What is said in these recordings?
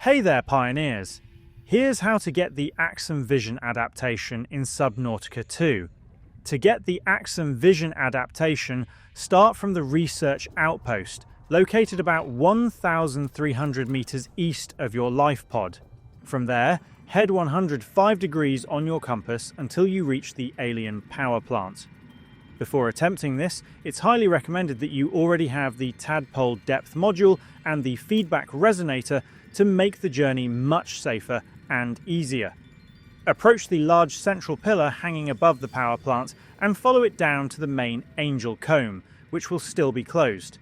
Hey there, pioneers! Here's how to get the Axum Vision Adaptation in Subnautica 2. To get the Axum Vision Adaptation, start from the Research Outpost, located about 1,300 meters east of your life pod. From there, head 105 degrees on your compass until you reach the alien power plant. Before attempting this, it's highly recommended that you already have the Tadpole Depth Module and the Feedback Resonator to make the journey much safer and easier. Approach the large central pillar hanging above the power plant and follow it down to the main Angel Comb, which will still be closed.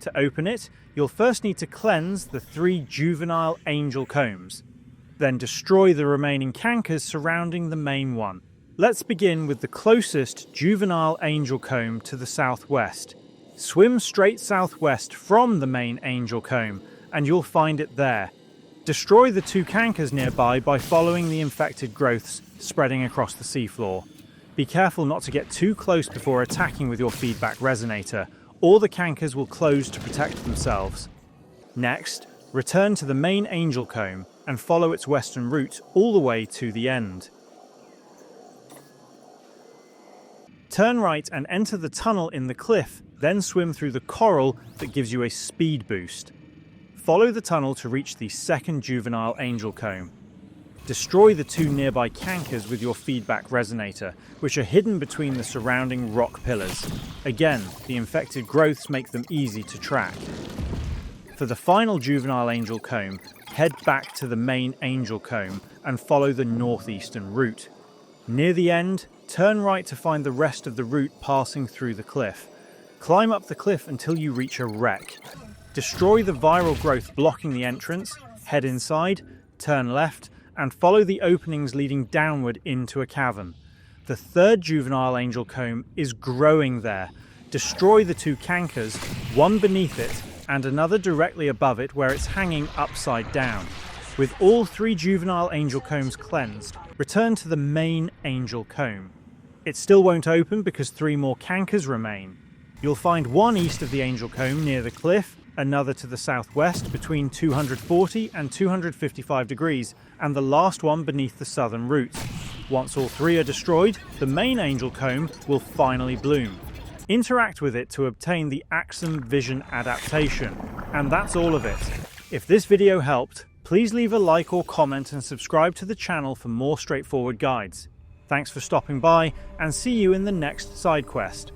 To open it, you'll first need to cleanse the 3 juvenile Angel Combs. Then destroy the remaining cankers surrounding the main one. Let's begin with the closest juvenile Angel Comb to the southwest. Swim straight southwest from the main Angel Comb, and you'll find it there. Destroy the 2 cankers nearby by following the infected growths spreading across the seafloor. Be careful not to get too close before attacking with your feedback resonator, or the cankers will close to protect themselves. Next, return to the main Angel Comb and follow its western route all the way to the end. Turn right and enter the tunnel in the cliff, then swim through the coral that gives you a speed boost. Follow the tunnel to reach the 2nd juvenile Angel Comb. Destroy the 2 nearby cankers with your feedback resonator, which are hidden between the surrounding rock pillars. Again, the infected growths make them easy to track. For the final juvenile Angel Comb, head back to the main Angel Comb and follow the northeastern route. Near the end, turn right to find the rest of the route passing through the cliff. Climb up the cliff until you reach a wreck. Destroy the viral growth blocking the entrance, head inside, turn left, and follow the openings leading downward into a cavern. The 3rd juvenile Angel Comb is growing there. Destroy the 2 cankers, one beneath it and another directly above it where it's hanging upside down. With all 3 juvenile Angel Combs cleansed, return to the main Angel Comb. It still won't open because 3 more cankers remain. You'll find one east of the Angel Comb near the cliff, another to the southwest between 240 and 255 degrees, and the last one beneath the southern route. Once all 3 are destroyed, the main Angel Comb will finally bloom. Interact with it to obtain the Axum Vision Adaptation. And that's all of it. If this video helped, please leave a like or comment and subscribe to the channel for more straightforward guides. Thanks for stopping by, and see you in the next side quest.